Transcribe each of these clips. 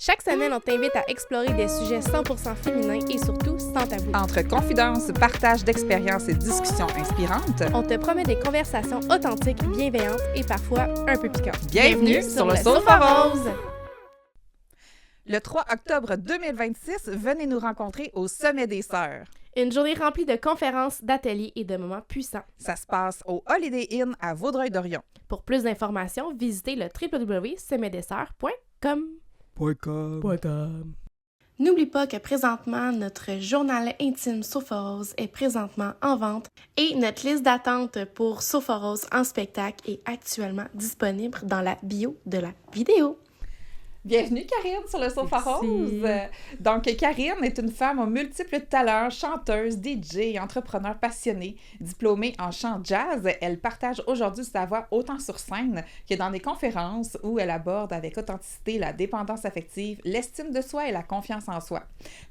Chaque semaine, on t'invite à explorer des sujets 100% féminins et surtout sans tabou. Entre confidences, partage d'expériences et discussions inspirantes, On te promet des conversations authentiques, bienveillantes et parfois un peu piquantes. Bienvenue sur le Sofa Rose! Le 3 octobre 2026, venez nous rencontrer au Sommet des Sœurs. Une journée remplie de conférences, d'ateliers et de moments puissants. Ça se passe au Holiday Inn à Vaudreuil-Dorion. Pour plus d'informations, visitez le www.sommetdesseurs.com. N'oublie pas que présentement, notre journal intime Sofa Rose est présentement en vente et notre liste d'attente pour Sofa Rose en spectacle est actuellement disponible dans la bio de la vidéo. Bienvenue Karine sur le Sofa Rose. Donc Karine est une femme aux multiples talents, chanteuse, DJ, entrepreneur passionnée, diplômée en chant jazz. Elle partage aujourd'hui sa voix autant sur scène que dans des conférences où elle aborde avec authenticité la dépendance affective, l'estime de soi et la confiance en soi.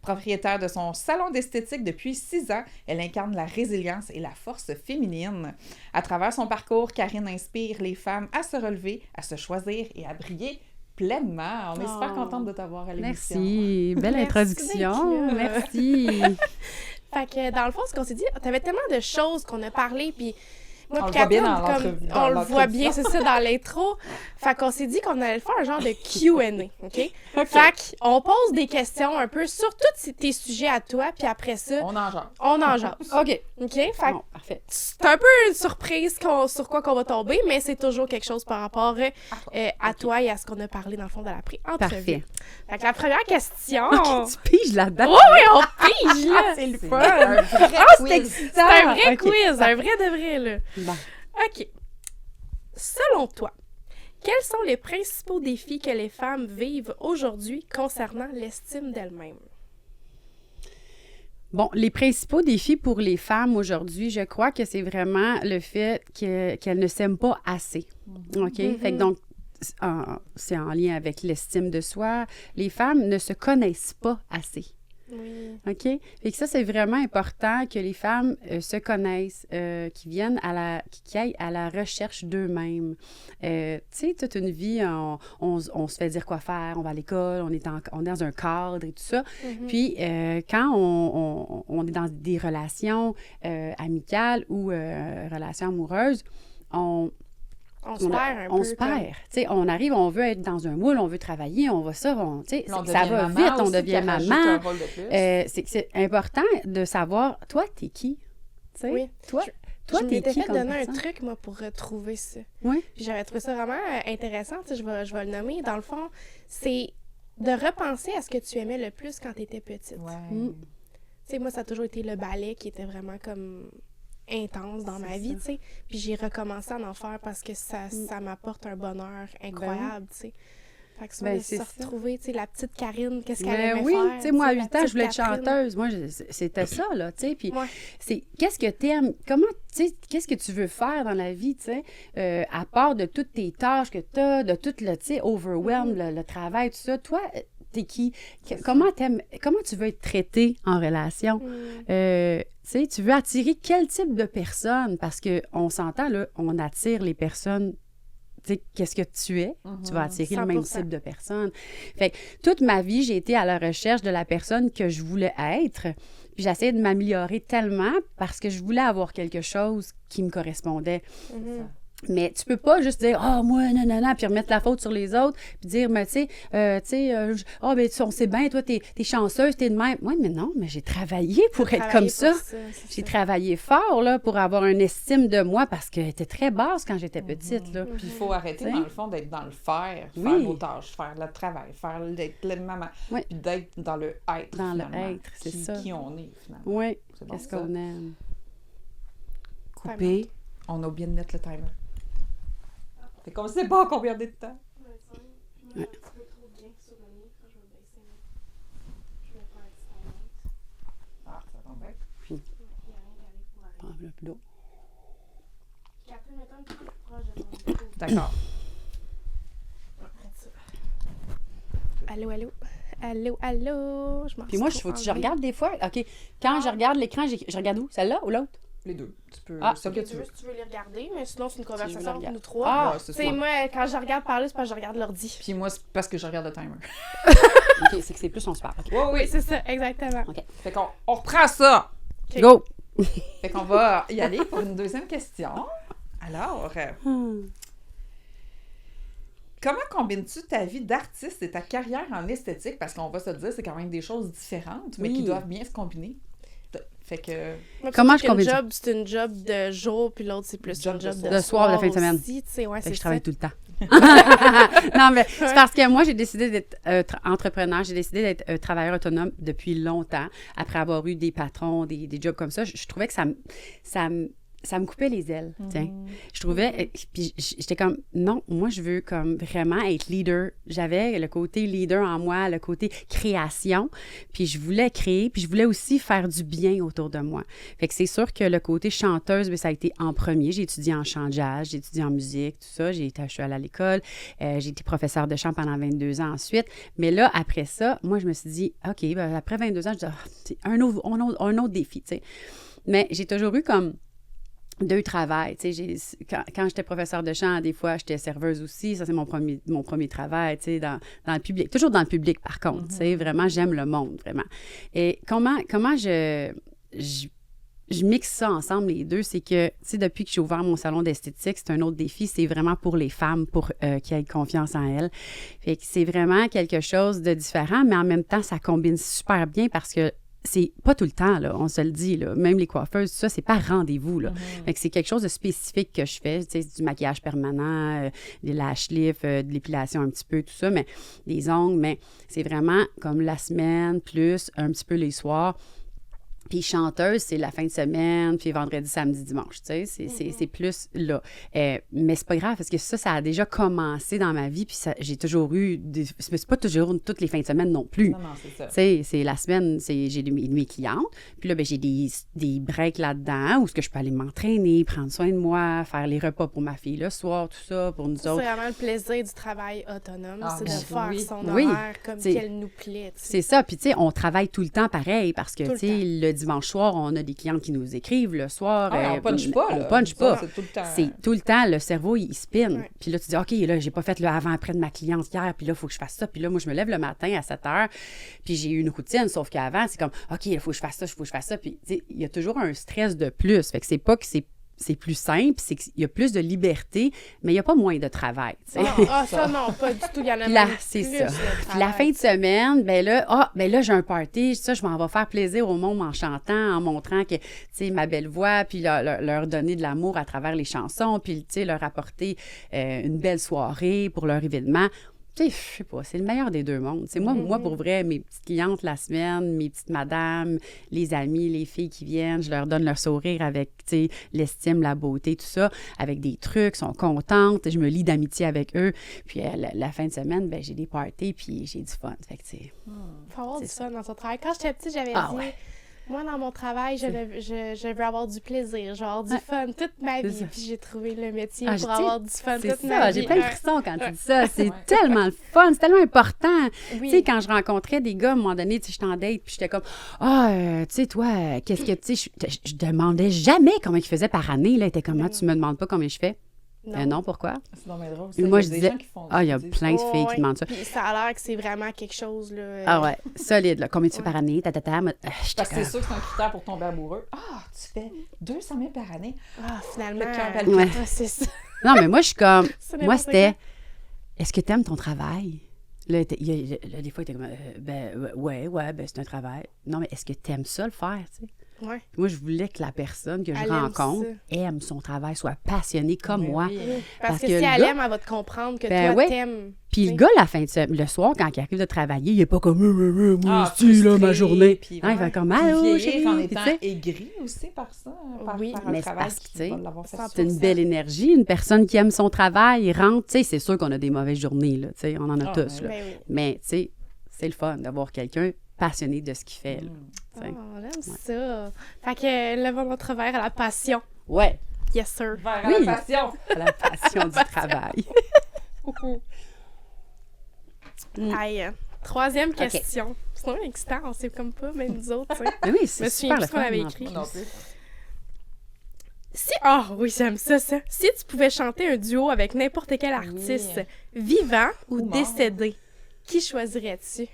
Propriétaire de son salon d'esthétique depuis 6 ans, elle incarne la résilience et la force féminine. À travers son parcours, Karine inspire les femmes à se relever, à se choisir et à briller pleinement. On est super contente de t'avoir à l'émission. Merci. Belle introduction. Merci. Fait que dans le fond, ce qu'on s'est dit, t'avais tellement de choses qu'on a parlé, puis moi, On le voit bien dans l'entrevue. On le voit bien, c'est ça, dans l'intro. Fait qu'on s'est dit qu'on allait faire un genre de Q&A, OK? Fait qu'on pose des questions un peu sur tous tes sujets à toi, puis après ça, On en jase. on en jase. OK. OK? Fait que Bon, parfait. c'est un peu une surprise sur quoi qu'on va tomber, mais c'est toujours quelque chose par rapport à toi et à ce qu'on a parlé dans le fond de la pré-entrevue. Parfait. Fait que la première question... OK, tu piges là-dedans. Oh oui, on pige, là! C'est le fun! Un vrai C'est quiz. excitant! C'est un vrai OK. quiz, un vrai de vrai, là. Bon. OK. Selon toi, quels sont les principaux défis que les femmes vivent aujourd'hui concernant l'estime d'elles-mêmes? Bon, les principaux défis pour les femmes aujourd'hui, je crois que c'est vraiment le fait qu'elles ne s'aiment pas assez. OK? Fait que donc, c'est en lien avec l'estime de soi. Les femmes ne se connaissent pas assez. Oui. OK? Fait que ça, c'est vraiment important que les femmes se connaissent, qui aillent à la recherche d'eux-mêmes. Tu sais, toute une vie, on se fait dire quoi faire, on va à l'école, on est dans un cadre et tout ça. Puis, quand on est dans des relations amicales ou relations amoureuses, on se perd. Tu sais, on arrive, on veut être dans un moule, on veut travailler, on va ça, tu sais, ça va vite, on devient maman. C'est important de savoir, toi, t'es qui? Tu sais, Oui. toi, Je t'es m'étais qui fait comme donner un personne? truc, moi, pour retrouver ça. Oui. Puis j'avais trouvé ça vraiment intéressant, tu sais, je vais le nommer. Dans le fond, c'est de repenser à ce que tu aimais le plus quand tu étais petite. Ouais. Tu sais, moi, ça a toujours été le ballet qui était vraiment comme intense dans ma vie, tu sais. Puis j'ai recommencé à en faire parce que ça m'apporte un bonheur incroyable, tu sais. Fait que ça, de se retrouver, tu sais, la petite Karine, qu'est-ce qu'elle aimait oui, faire. tu sais, moi, à la 8 ans, petite je voulais être Catherine. chanteuse. Moi, c'était ça, là, tu sais. Puis, Ouais. c'est qu'est-ce que t'aimes? Comment, tu sais, qu'est-ce que tu veux faire dans la vie, tu sais? À part de toutes tes tâches que t'as, de tout le, tu sais, overwhelm, le travail, tout ça. Toi, t'es qui? Comment tu veux être traitée en relation? Tu sais, tu veux attirer quel type de personne? Parce qu'on s'entend, là, on attire les personnes. Tu sais, qu'est-ce que tu es? Tu vas attirer 100%. le même type de personne. Fait que toute ma vie, j'ai été à la recherche de la personne que je voulais être. Puis j'essayais de m'améliorer tellement parce que je voulais avoir quelque chose qui me correspondait. Mais tu peux pas juste dire « Ah, moi, non, puis remettre la faute sur les autres, puis dire « Mais tu sais, on sait bien, toi, t'es chanceuse, t'es de même. » Oui, mais non, mais j'ai travaillé pour être comme ça. J'ai travaillé fort, là, pour avoir une estime de moi, parce qu'elle était très basse quand j'étais petite, là. Puis il faut arrêter, dans le fond, d'être dans le faire vos tâches, faire le travail, d'être la maman, Oui. puis d'être dans le être, Dans le finalement. être, c'est ça. Qui on est, finalement. Oui, C'est bon, qu'est-ce ça. qu'on aime. Couper, on a oublié de mettre le timer. Fait qu'on sait pas combien de temps. Ouais. Ah, ça tombe bien. Prends un peu d'eau. D'accord. Allô, allô? Allô, allô? Je m'en Puis moi, suis faut que trop je enlevée. regarde des fois. OK, quand je regarde l'écran, je regarde où? Celle-là ou l'autre? Les deux. Tu peux. Ah, celle que Les tu deux, veux. si tu veux les regarder, mais sinon, c'est une veux conversation les entre regarder. nous trois. Ah, Ouais, c'est Tu sais, ça. moi, quand je regarde parler, c'est parce que je regarde l'ordi. Puis moi, c'est parce que je regarde le timer. OK, c'est que c'est plus on se parle. OK. Oui, c'est ça, exactement. OK. Fait qu'on reprend ça. OK. Go! Fait qu'on va y aller pour une deuxième question. Alors, comment combines-tu ta vie d'artiste et ta carrière en esthétique? Parce qu'on va se dire, c'est quand même des choses différentes, mais qui doivent bien se combiner. Fait que... Moi, Comment je une combine ça? job, c'est une job de jour, puis l'autre, c'est plus Job une job de de soir. De soir, de fin de semaine. aussi, tu sais, ouais, Fait c'est que je ça. travaille tout le temps. Non, mais c'est parce que moi, j'ai décidé d'être entrepreneur. J'ai décidé d'être travailleur autonome depuis longtemps. Après avoir eu des patrons, des jobs comme ça, je trouvais que ça me coupait les ailes, tiens. Je trouvais, puis j'étais comme, non, moi, je veux comme vraiment être leader. J'avais le côté leader en moi, le côté création, puis je voulais créer, puis je voulais aussi faire du bien autour de moi. Fait que c'est sûr que le côté chanteuse, bien, ça a été en premier. J'ai étudié en chant jazz, j'ai étudié en musique, tout ça. Je suis allée à l'école. J'ai été professeure de chant pendant 22 ans ensuite. Mais là, après ça, moi, je me suis dit, OK, ben, après 22 ans, je dis, c'est un autre défi, tu sais. Mais j'ai toujours eu comme deux travails. Tu sais, quand j'étais professeure de chant, des fois, j'étais serveuse aussi. Ça, c'est mon premier travail, tu sais, dans le public. Toujours dans le public, par contre. Tu sais, vraiment, j'aime le monde, vraiment. Et comment je mixe ça ensemble, les deux, c'est que, tu sais, depuis que j'ai ouvert mon salon d'esthétique, c'est un autre défi, c'est vraiment pour les femmes, pour qu'ils aient confiance en elles. Fait que c'est vraiment quelque chose de différent, mais en même temps, ça combine super bien parce que c'est pas tout le temps, là, on se le dit, là. Même les coiffeuses, ça, c'est pas rendez-vous, là. Fait que c'est quelque chose de spécifique que je fais, tu sais, du maquillage permanent, des lash lifts, de l'épilation un petit peu, tout ça, mais des ongles, mais c'est vraiment comme la semaine, plus un petit peu les soirs. Puis chanteuse, c'est la fin de semaine, puis vendredi, samedi, dimanche, tu sais, c'est plus là. Mais c'est pas grave, parce que ça a déjà commencé dans ma vie, puis j'ai toujours eu, c'est pas toujours toutes les fins de semaine non plus. Non, c'est ça. Tu sais, c'est la semaine, j'ai mes clientes, puis là, ben, j'ai des breaks là-dedans, où est-ce que je peux aller m'entraîner, prendre soin de moi, faire les repas pour ma fille le soir, tout ça, pour nous autres. C'est vraiment le plaisir du travail autonome, c'est de faire son Oui. horaire comme qu'elle nous plaît. Tu sais. C'est ça, puis tu sais, on travaille tout le temps pareil, parce que, Tout le tu sais, le dimanche soir, on a des clientes qui nous écrivent. Le soir, on punch pas, là. On punch pas. C'est tout le temps. C'est tout le temps, le cerveau, il spin. Ouais. Puis là, tu dis, OK, là, j'ai pas fait le avant-après de ma cliente hier, puis là, il faut que je fasse ça. Puis là, moi, je me lève le matin à 7 heures, puis j'ai eu une routine, sauf qu'avant, c'est comme, OK, il faut que je fasse ça, il faut que je fasse ça. Puis, tu sais, il y a toujours un stress de plus. Fait que c'est pas que c'est plus simple, c'est qu'il y a plus de liberté, mais il n'y a pas moins de travail. Tu sais. Ça, non, pas du tout. Il y en a Puis là, même c'est plus, ça. le Puis la fin de semaine, ben là, j'ai un party. Ça, je m'en vais faire plaisir au monde en chantant, en montrant que, tu sais, ma belle voix, puis leur donner de l'amour à travers les chansons, puis, tu sais, leur apporter une belle soirée pour leur événement. Tu sais, je sais pas, c'est le meilleur des deux mondes. C'est moi, pour vrai, mes petites clientes la semaine, mes petites madames, les amis, les filles qui viennent, je leur donne leur sourire avec, tu sais, l'estime, la beauté, tout ça, avec des trucs, sont contentes, je me lie d'amitié avec eux. Puis la fin de semaine, ben j'ai des parties, puis j'ai du fun. Fait que, tu sais... Faut avoir du fun dans son travail. Quand j'étais petite, j'avais dit... Ouais. Moi, dans mon travail, je veux avoir du plaisir, je veux avoir du fun toute ma vie. Puis j'ai trouvé le métier pour avoir du fun toute ma vie. J'ai plein de frissons quand tu dis ça. C'est tellement le fun, c'est tellement important. Oui. Tu sais, quand je rencontrais des gars, à un moment donné, tu sais, j'étais en date, puis j'étais comme, tu sais, toi, qu'est-ce que, tu sais, je demandais jamais combien ils faisaient par année. Là, était comme, tu me demandes pas combien je fais? Non, pourquoi? C'est non, mais drôle. Moi, je disais, il y a plein de filles qui demandent ça. Puis ça a l'air que c'est vraiment quelque chose, là. Ah ouais, solide, là. Combien tu fais par année? Parce que c'est sûr que c'est un critère pour tomber amoureux. Ah, tu fais 200 000 par année. Ah, finalement. Ouais. C'est ça. Non, mais moi, je suis comme, C'est moi, n'importe c'était, est-ce que tu aimes ton travail? Là, des fois, il était comme, ouais, ben, c'est un travail. Non, mais est-ce que tu aimes ça le faire, tu sais? Ouais. Moi, je voulais que la personne que je Elle rencontre aime son travail, soit passionnée comme moi. Oui. Parce que si le elle gars- aime, elle va te comprendre que Ben toi, ouais. t'aimes. Puis le gars, le soir, quand il arrive de travailler, il est pas comme moi aussi, frustré, là, ma journée. puis Non, il va comme, Puis allô, vieillir chérie. en Puis, étant tu sais, aigri aussi par ça, Oui, par mais un c'est travail parce que, qui tu sais, va l'avoir fait c'est une belle énergie, une personne qui aime son travail, il rentre, tu sais, c'est sûr qu'on a des mauvaises journées, là, tu sais, on en a tous, là. Ben oui. Mais, tu sais, c'est le fun d'avoir quelqu'un passionné de ce qu'il fait, là, tu sais. Oh, on aime ça. Fait que levons notre verre à la passion. Ouais, Yes, sir. Vers Oui. la passion. à la passion du travail. Aïe. Troisième question. C'est vraiment excitant, on sait comme pas, même nous autres, tu sais. Mais oui, Je me c'est souviens super le plus ce qu'on fun. avait en écrit. plus. Non plus. Oui, j'aime ça. Si tu pouvais chanter un duo avec n'importe quel artiste, vivant ou Ou mort. décédé, qui choisirais-tu?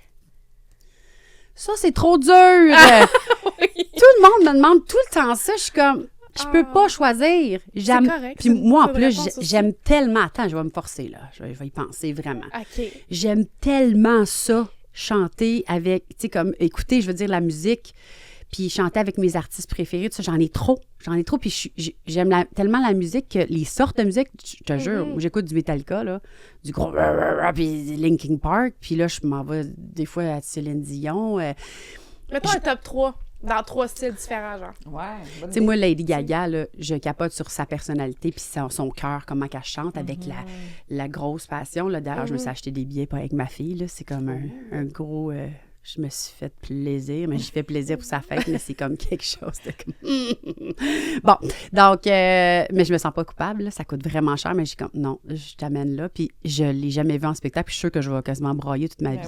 Ça, c'est trop dur! » Tout le monde me demande tout le temps ça. Je suis comme, je peux pas choisir. C'est correct. Puis moi, en c'est une plus, réponse aussi. j'aime tellement... Attends, je vais me forcer, là. Je vais y penser vraiment. OK. J'aime tellement ça, chanter avec... Tu sais, comme, écouter, je veux dire, la musique, puis chanter avec mes artistes préférés, tout ça, j'en ai trop. Puis j'aime tellement la musique que les sortes de musique, je te jure, j'écoute du Metallica, là, du gros... puis Linkin Park, puis là, je m'en vais des fois à Céline Dion. Mettons un top 3 dans 3 styles différents, genre. Ouais. Tu sais, moi, Lady Gaga, là, je capote sur sa personnalité puis son cœur, comment qu'elle chante avec la grosse passion. Là. D'ailleurs, je me suis acheté des billets avec ma fille. Là. C'est comme un gros... je me suis fait plaisir, mais j'ai fait plaisir pour sa fête, mais c'est comme quelque chose de comme... Bon, donc, mais je me sens pas coupable. Là. Ça coûte vraiment cher, mais j'ai comme, non, je t'amène là. Puis je l'ai jamais vu en spectacle. Puis je suis sûre que je vais quasiment brailler toute ma vie.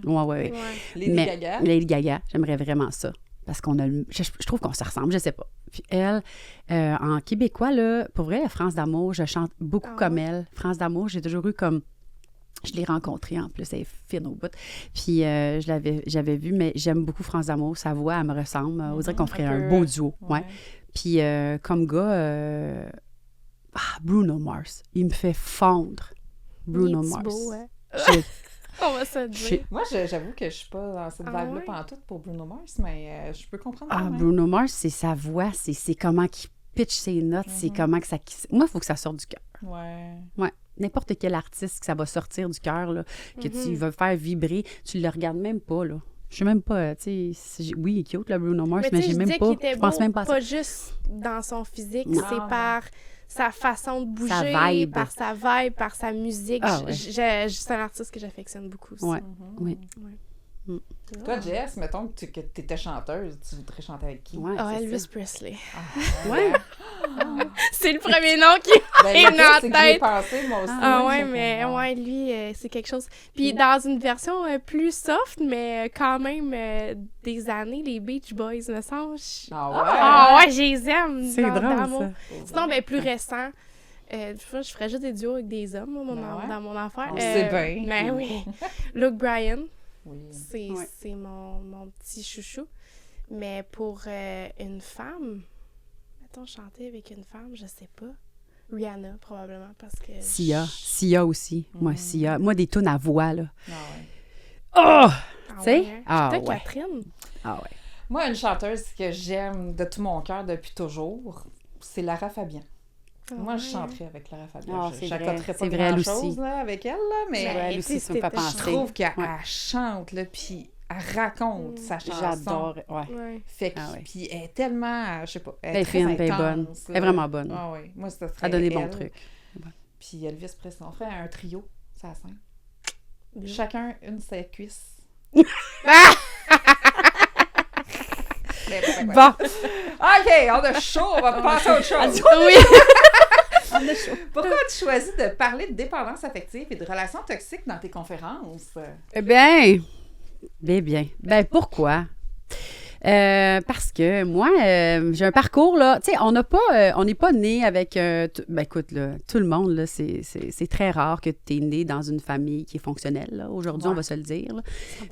Oui, Ouais. Lady Gaga. Lady Gaga, j'aimerais vraiment ça. Parce qu'on a je trouve qu'on se ressemble, je sais pas. Puis elle, en québécois, là, pour vrai, France d'amour, je chante beaucoup comme elle. France d'amour, j'ai toujours eu comme... Je l'ai rencontrée en plus, elle est fine au bout. Puis j'avais vu, mais j'aime beaucoup France d'amour. Sa voix, elle me ressemble. On dirait qu'on ferait un beau duo. Ouais. Puis comme gars, Bruno Mars, il me fait fondre. Bruno Mars. Beau, ouais. On va se dire. Moi, j'avoue que je suis pas dans cette vibe-là pantoute pour Bruno Mars, mais je peux comprendre. Bruno Mars, c'est sa voix, c'est comment qu'il pitch ses notes, c'est comment que ça... Moi, il faut que ça sorte du cœur. Ouais. N'importe quel artiste que ça va sortir du cœur, là, que tu vas faire vibrer, tu le regardes même pas, là. Je sais même pas, tu sais... Oui, il est cute, le Bruno Mars, mais j'ai même pas... Je pense même pas à ça. Pas juste dans son physique, c'est par... sa façon de bouger, sa vibe. par sa vibe, par sa musique. C'est un artiste que j'affectionne beaucoup aussi. Oui. Toi, Jess, mettons que tu étais chanteuse, tu voudrais chanter avec qui? Elvis Presley. Ouais. C'est le premier nom qui est dans la tête. Pensé, moi aussi. Mais lui, c'est quelque chose. Puis dans une version plus soft, mais quand même des années, les Beach Boys, me semble. Je les aime. C'est drôle, ça. Sinon, plus récent. Je ferais juste des duos avec des hommes, dans mon affaire. C'est bien. Mais oui. Luke Bryan. Oui. C'est mon petit chouchou. Mais pour une femme, mettons chanter avec une femme, je sais pas. Rihanna, probablement, parce que... Sia aussi. Moi, Sia. Moi, des tunes à voix, là. Tu sais? Toi, Catherine? Moi, une chanteuse que j'aime de tout mon cœur depuis toujours, c'est Lara Fabian. Moi, je chanterais avec Lara Fabian. Je n'accoterais pas grand-chose avec elle, là, mais elle aussi, ça me fait penser. Je trouve qu'elle chante, là, puis elle raconte sa chanson. J'adore, Fait que, puis elle est tellement, je sais pas, elle est très fine, elle est bonne. Elle est vraiment bonne. Moi, ça serait elle a donné des bons trucs. Puis Elvis Presley, on ferait un trio, ça la scène. Chacun une de ses cuisses. Bon. OK, on a chaud, on va passer à autre chose. Oui. Pourquoi as-tu choisi de parler de dépendance affective et de relations toxiques dans tes conférences? Bien, pourquoi? Parce que moi, j'ai un parcours, là, tu sais, on n'est pas né avec, écoute, là, tout le monde, là, c'est très rare que tu es né dans une famille qui est fonctionnelle, là. Aujourd'hui, on va se le dire, là.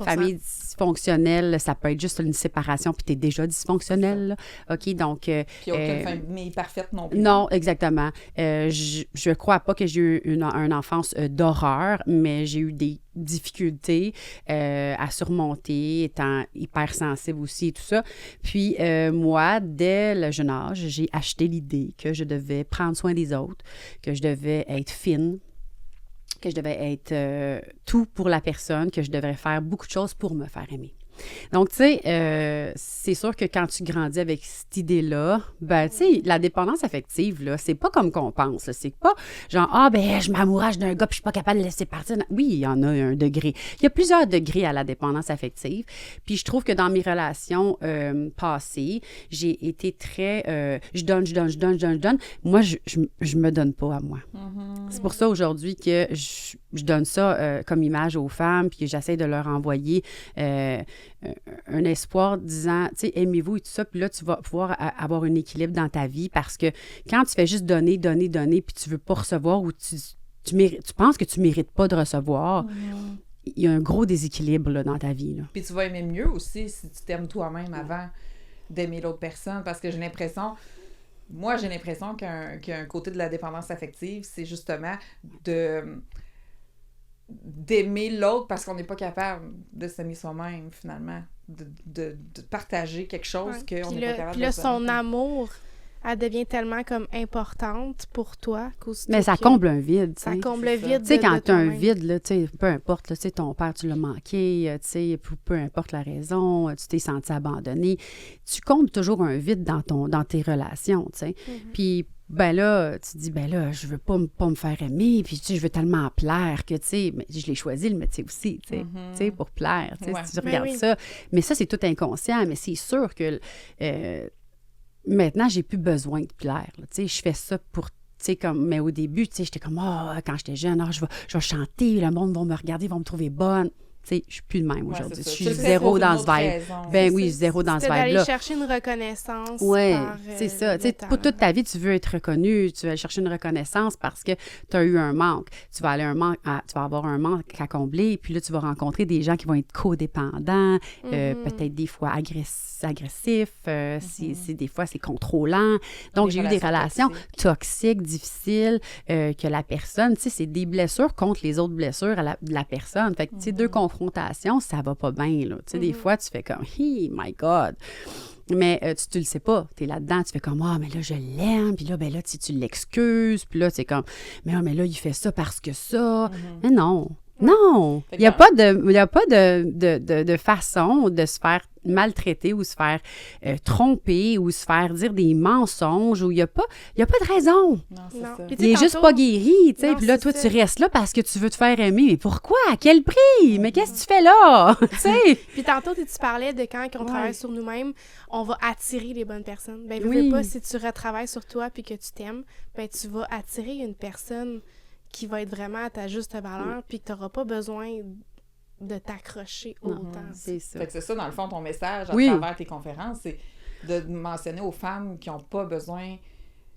Famille dysfonctionnelle, ça peut être juste une séparation, puis tu es déjà dysfonctionnelle, là. OK, donc... Puis aucune famille parfaite non plus. Non, exactement. Je crois pas que j'ai eu une enfance d'horreur, mais j'ai eu des difficultés à surmonter, étant hypersensible aussi et tout ça. Puis moi, dès le jeune âge, j'ai acheté l'idée que je devais prendre soin des autres, que je devais être fine, que je devais être tout pour la personne, que je devrais faire beaucoup de choses pour me faire aimer. Donc, tu sais, c'est sûr que quand tu grandis avec cette idée-là, ben, tu sais, la dépendance affective, là, c'est pas comme qu'on pense. Là. C'est pas genre, je m'amourage d'un gars puis je suis pas capable de le laisser partir. Oui, il y en a un degré. Il y a plusieurs degrés à la dépendance affective. Puis je trouve que dans mes relations passées, j'ai été très... je donne. Moi, je me donne pas à moi. Mm-hmm. C'est pour ça aujourd'hui que je donne ça comme image aux femmes puis que j'essaie de leur envoyer... un espoir disant, tu sais, aimez-vous et tout ça, puis là, tu vas pouvoir avoir un équilibre dans ta vie parce que quand tu fais juste donner, puis tu veux pas recevoir ou tu penses que tu mérites pas de recevoir, il y a un gros déséquilibre là, dans ta vie. Là. Puis tu vas aimer mieux aussi si tu t'aimes toi-même avant d'aimer l'autre personne, parce que j'ai l'impression qu'un côté de la dépendance affective, c'est justement d'aimer l'autre parce qu'on n'est pas capable de s'aimer soi-même, finalement. De partager quelque chose qu'on n'est pas capable de Puis là, son amour, elle devient tellement comme importante pour toi. Mais ça comble un vide, tu sais. Ça comble le vide. Tu sais, quand tu as un vide, là, tu sais, peu importe, là, tu sais, ton père, tu l'as manqué, tu sais, peu importe la raison, tu t'es senti abandonné, tu combles toujours un vide dans tes relations, tu sais. Puis, ben là, tu te dis, ben là, je veux pas me faire aimer, puis tu sais, je veux tellement plaire que, tu sais, je l'ai choisi le métier aussi, tu sais, pour plaire, tu sais, si tu regardes ça. Mais ça, c'est tout inconscient, mais c'est sûr que maintenant, j'ai plus besoin de plaire, tu sais, je fais ça pour, tu sais, comme, mais au début, tu sais, j'étais comme, quand j'étais jeune, je vais chanter, le monde va me regarder, ils vont me trouver bonne. Tu sais, je suis plus de même aujourd'hui. Je suis zéro dans ce vibe. Ben oui, zéro dans ce vibe-là. D'aller chercher une reconnaissance. Oui, c'est ça. Tu sais, pour toute ta vie, tu veux être reconnu, tu vas aller chercher une reconnaissance parce que tu as eu un manque. Tu vas avoir un manque à combler, puis là, tu vas rencontrer des gens qui vont être codépendants, peut-être des fois agressifs, des fois, c'est contrôlant. Donc, j'ai eu des relations toxiques, difficiles, que la personne, tu sais, c'est des blessures contre les autres blessures de la personne. Fait que, tu sais, deux confrontation, ça va pas bien, là. Tu sais, des fois, tu fais comme « Hey, my God! » Mais tu le sais pas. Tu es là-dedans, tu fais comme « Ah, mais là, je l'aime. » Puis là, ben là, tu l'excuses. Puis là, c'est comme « Mais là, il fait ça parce que ça. Mais non. Non! Il n'y a pas de façon de se faire maltraiter ou se faire tromper ou se faire dire des mensonges, ou il n'y a pas de raison. Non, c'est ça. Il n'est juste pas guéri, tu sais. Puis là, toi, tu restes là parce que tu veux te faire aimer. Mais pourquoi? À quel prix? Mais qu'est-ce que tu fais là? Tu sais. Puis tantôt, tu parlais de quand on travaille sur nous-mêmes, on va attirer les bonnes personnes. Ben, veux pas, si tu retravailles sur toi puis que tu t'aimes, ben, tu vas attirer une personne qui va être vraiment à ta juste valeur, puis que tu n'auras pas besoin de t'accrocher autant. C'est ça. Fait que c'est ça, dans le fond, ton message à travers tes conférences, c'est de mentionner aux femmes qui n'ont pas besoin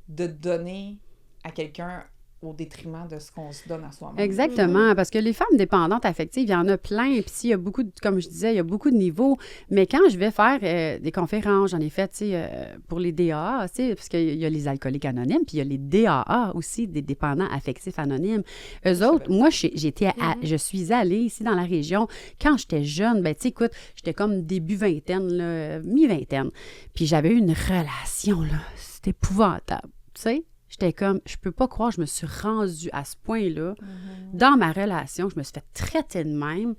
de donner à quelqu'un au détriment de ce qu'on se donne à soi-même. Exactement, parce que les femmes dépendantes affectives, il y en a plein, puis il y a beaucoup, comme je disais, il y a beaucoup de niveaux, mais quand je vais faire des conférences, j'en ai fait, tu sais, pour les DAA, tu sais, parce qu'il y a les alcooliques anonymes, puis il y a les DAA aussi, des dépendants affectifs anonymes. Eux autres, moi, je suis allée ici dans la région, quand j'étais jeune, ben tu sais, écoute, j'étais comme début vingtaine, là, mi-vingtaine, puis j'avais eu une relation, là, c'était épouvantable, tu sais. J'étais comme, je peux pas croire, je me suis rendue à ce point-là. Dans ma relation, je me suis fait traiter de même.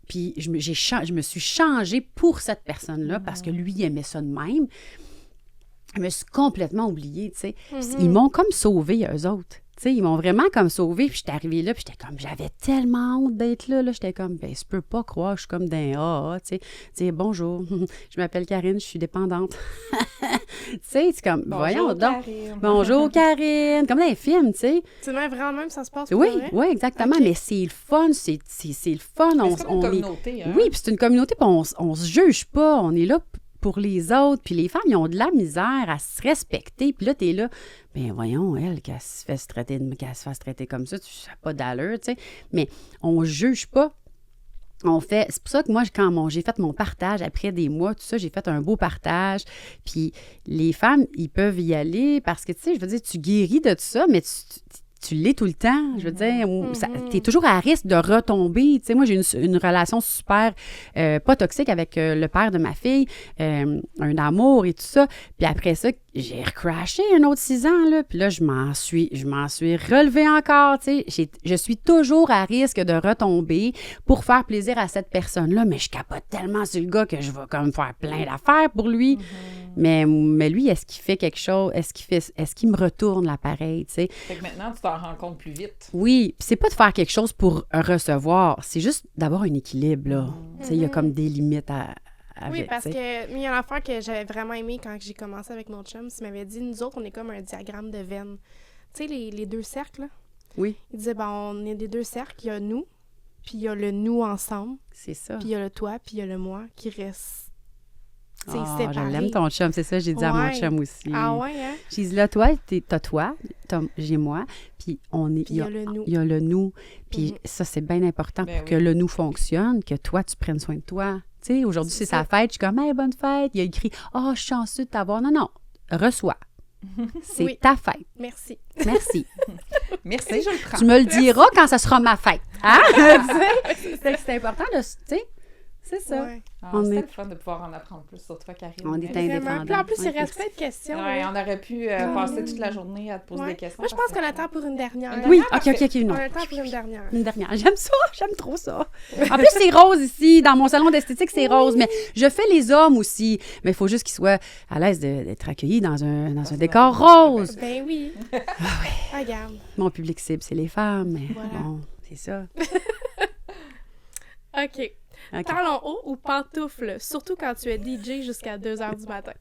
Puis je me suis changée pour cette personne-là parce que lui, il aimait ça de même. Je me suis complètement oubliée, tu sais. Ils m'ont comme sauvée, eux autres. Tu sais, ils m'ont vraiment comme sauvée. Puis j'étais arrivée là, puis j'étais comme, j'avais tellement honte d'être là. J'étais comme, ben, je peux pas croire, je suis comme d'un AA, tu sais. Tu sais, bonjour, je m'appelle Karine, je suis dépendante. Tu sais, c'est comme, bonjour, voyons donc. Karine. Bonjour, Karine. Comme dans les films, tu sais. C'est vraiment même, ça se passe Oui, pour vrai? oui, exactement. Okay. Mais c'est le fun, c'est le fun. C'est comme une communauté, hein? Oui, puis c'est une communauté, puis on se juge pas. On est là pour les autres. Puis les femmes, ils ont de la misère à se respecter. Puis là, t'es là, ben voyons, elle, qu'elle se fasse traiter comme ça, tu n'as pas d'allure, tu sais. Mais on juge pas. C'est pour ça que moi, quand j'ai fait mon partage, après des mois, tout ça, j'ai fait un beau partage. Puis les femmes, ils peuvent y aller parce que, tu sais, je veux dire, tu guéris de tout ça, mais tu l'es tout le temps. Je veux dire, tu es toujours à risque de retomber. Tu sais, moi, j'ai une relation super pas toxique avec le père de ma fille, un amour et tout ça. Puis après ça, j'ai recrashé un autre 6 ans, là. Puis là, je m'en suis relevée encore, tu sais. Je suis toujours à risque de retomber pour faire plaisir à cette personne-là, mais je capote tellement sur le gars que je vais comme faire plein d'affaires pour lui. Mais lui, est-ce qu'il fait quelque chose? Est-ce qu'il me retourne l'appareil, tu sais? Fait que maintenant, tu t'en rends compte plus vite. Oui, puis c'est pas de faire quelque chose pour recevoir, c'est juste d'avoir un équilibre, là. Tu sais, il y a comme des limites avec, oui, parce que il y a une affaire que j'avais vraiment aimé quand j'ai commencé avec mon chum, il m'avait dit, nous autres, on est comme un diagramme de veine. Tu sais, les deux cercles, là? Oui. Il disait, on est des deux cercles, il y a nous, puis il y a le nous ensemble. C'est ça. Puis il y a le toi, puis il y a le moi qui reste séparés. Je l'aime ton chum, c'est ça, j'ai dit à mon Ouais. chum aussi. Ah ouais, hein? J'ai dit, là, toi, j'ai moi, puis Puis il y a le nous. Il y a le nous. Puis Mhm. ça, c'est bien important Ben pour oui. que le nous fonctionne, que toi, tu prennes soin de toi. Tu sais, aujourd'hui, c'est C'est sa fête. Je suis comme, hey, bonne fête. Il a écrit, oh, je suis chanceux de t'avoir. Non, reçois. C'est Oui. ta fête. Merci. Merci. Merci, je le prends. Tu me le diras quand ça sera ma fête. Hein? Tu sais? Fait que c'est important de, tu sais, c'est ça. Ouais. Ah, On c'était est- le fun de pouvoir en apprendre plus sur toi, Karine. On est Merci. indépendants. Puis en plus, il Ouais, reste plein de questions. Ouais, là. on aurait pu passer toute la journée à te poser Ouais. des questions. Moi, je pense qu'on a le temps pour une dernière. Une Oui, dernière, OK, non. On a le temps pour une dernière. Une dernière. J'aime ça, j'aime trop ça. En plus, c'est rose ici. Dans mon salon d'esthétique, c'est rose. Mais je fais les hommes aussi. Mais il faut juste qu'ils soient à l'aise d'être accueillis dans un décor rose. Ben oui. Regarde. Mon public cible, c'est les femmes. Mais Voilà. bon, c'est ça. OK. OK. Talons hauts ou pantoufles, surtout quand tu es DJ jusqu'à 2 h du matin.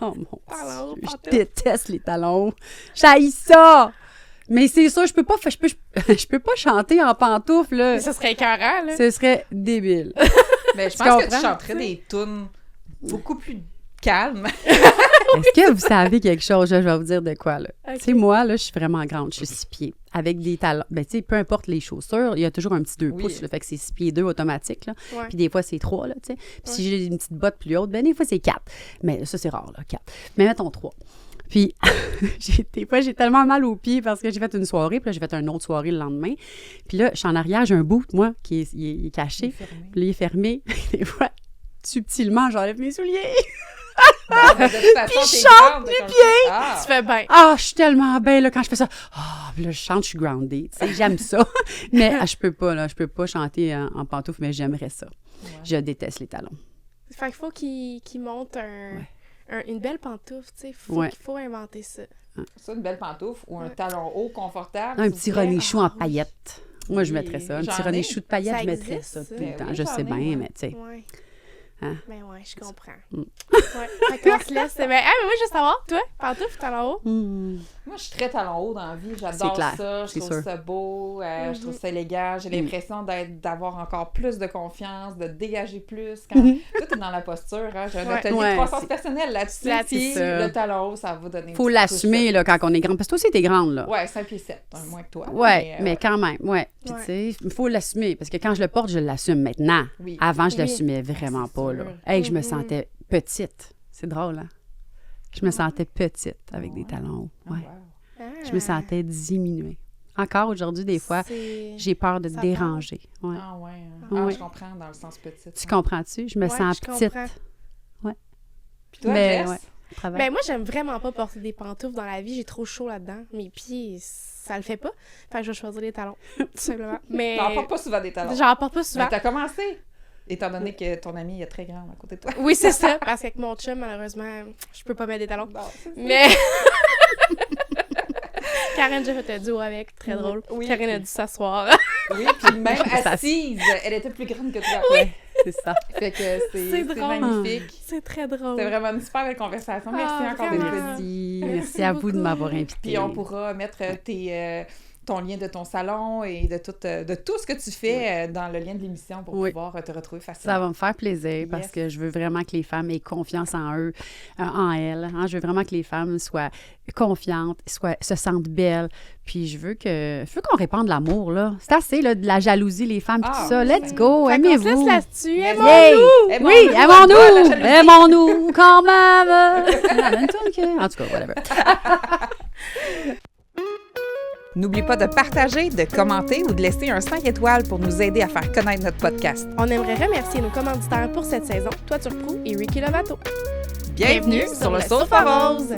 Oh mon Talons hauts, Dieu, je pantoufles. déteste les talons hauts. J'haïs ça! Mais c'est ça, je peux pas chanter en pantoufles, là. Mais ça serait écœurant, là. Ce serait débile. Mais je Tu pense que tu comprends? chanterais des tunes beaucoup plus calmes. Est-ce que vous savez quelque chose? Je vais vous dire de quoi, là. Ok. Tu sais, moi, là, je suis vraiment grande. Je suis 6 pieds. Avec des talons. Ben, tu sais, peu importe les chaussures, il y a toujours un petit 2 Oui. pouces, là. Fait que c'est 6 pieds 2 automatique, là. Ouais. Puis des fois, c'est 3, là, tu sais. Puis si j'ai une petite botte plus haute, ben des fois, c'est 4. Mais ça, c'est rare, là, 4. Mais mettons 3. Puis, des fois, j'ai tellement mal aux pieds parce que j'ai fait une soirée, puis là, j'ai fait une autre soirée le lendemain. Puis là, je suis en arrière, j'ai un boot, moi, qui est caché. Puis là, il est fermé. Des fois, subtilement, j'enlève mes souliers. De toute façon, Puis je t'es chante grande, nu comme- pieds. Ah. Tu fais bien. Ah, je suis tellement belle, là, quand je fais ça. Ah, puis là, je chante, je suis groundée. Tu sais, j'aime ça. Mais je peux pas, là. Je peux pas chanter en pantoufles, mais j'aimerais ça. Ouais. Je déteste les talons. Fait qu'il faut qu'il monte une belle pantoufle, tu sais. Ouais. Il faut inventer ça. Ça, une belle pantoufle ou un talon haut confortable. Un s'il petit vous plaît. Renichou en oui. paillettes. Moi, je Oui, mettrais ça. Un j'en petit ai. Renichou de paillettes, Ça je mettrais existe, ça ça. tout le Ben temps. oui, Je j'en sais ai, bien, moi. mais tu sais. Ouais. Hein? Ben ouais, je comprends. Mm. Ouais. Fait qu'on se laisse. Ben, mais moi, je veux savoir, toi, pantoufle, talons hauts? Hmm. Moi, je suis très talon haut dans la vie. J'adore clair, ça. Je c'est trouve sûr. ça beau. Je trouve ça élégant. J'ai l'impression d'avoir encore plus de confiance, de dégager plus. Quand tout est dans la posture. Hein. J'ai un Ouais. atelier Ouais, de croissance c'est- personnelle là-dessus. Là-dessus. Puis ça. le talon haut, ça va donner une Faut petite l'assumer, couche, là, quand on est grande. Parce que toi aussi, t'es grande, là. Ouais, 5 pieds 7. Moins que toi. Ouais, mais ouais. quand même, ouais. Puis, Ouais. tu sais, il faut l'assumer. Parce que quand je le porte, je l'assume maintenant. Oui. Avant, je Oui. l'assumais vraiment C'est pas, sûr. là. Hey, je me Mhm. sentais petite. C'est drôle, hein? Je me sentais petite avec des Ouais. talons hauts. Oh, Ouais. wow. Je me sentais diminuée. Encore aujourd'hui, des fois, j'ai peur de te Ça déranger. Ouais. Ah ouais. Ouais. Je comprends dans le sens petit. Tu comprends-tu? Je me sens je petite. comprends. Puis toi, Mais, Jess? ouais. Travail. Ben, moi, j'aime vraiment pas porter des pantoufles dans la vie. J'ai trop chaud là-dedans. Mes pieds, ça le fait pas. Fait que je vais choisir les talons, tout simplement. Mais T'en portes pas souvent des talons. j'en porte pas Mais souvent. t'as commencé. Étant donné que ton ami est très grand à côté de toi. Oui, c'est ça. Parce qu'avec mon chum, malheureusement, je peux pas mettre des talons. Non, c'est ça. Mais... Karen, j'ai fait un duo avec. Très drôle. Oui. Karen a dû s'asseoir. Oui, puis même Ça- assise, elle était plus grande que toi. Ouais, c'est ça. Fait que C'est c'est drôle. magnifique. C'est très drôle. C'était vraiment une super belle conversation. Merci Ah, encore vraiment. d'être venu. Merci. Merci Merci à vous de beaucoup. m'avoir invité. Puis on pourra mettre ton lien de ton salon et de tout ce que tu fais dans le lien de l'émission pour Oui. pouvoir te retrouver facilement. Ça va me faire plaisir parce Yes. que je veux vraiment que les femmes aient confiance en eux, en elles. Hein. Je veux vraiment que les femmes soient confiantes, se sentent belles. Puis je veux qu'on répande l'amour, là. C'est assez, là, de la jalousie, les femmes, puis Ah, tout ça. oui, Let's ça- go, Fait qu'on se laisse aimez-vous. là-dessus. Yes. Aimons-nous! Yay! Aimons-nous, Oui, la aimons-nous! jalousie. Aimons-nous quand même! En tout cas, whatever. N'oublie pas de partager, de commenter ou de laisser un 5 étoiles pour nous aider à faire connaître notre podcast. On aimerait remercier nos commanditaires pour cette saison, Toiture Pro et Ricky Lovato. Bienvenue sur le Sofa Rose!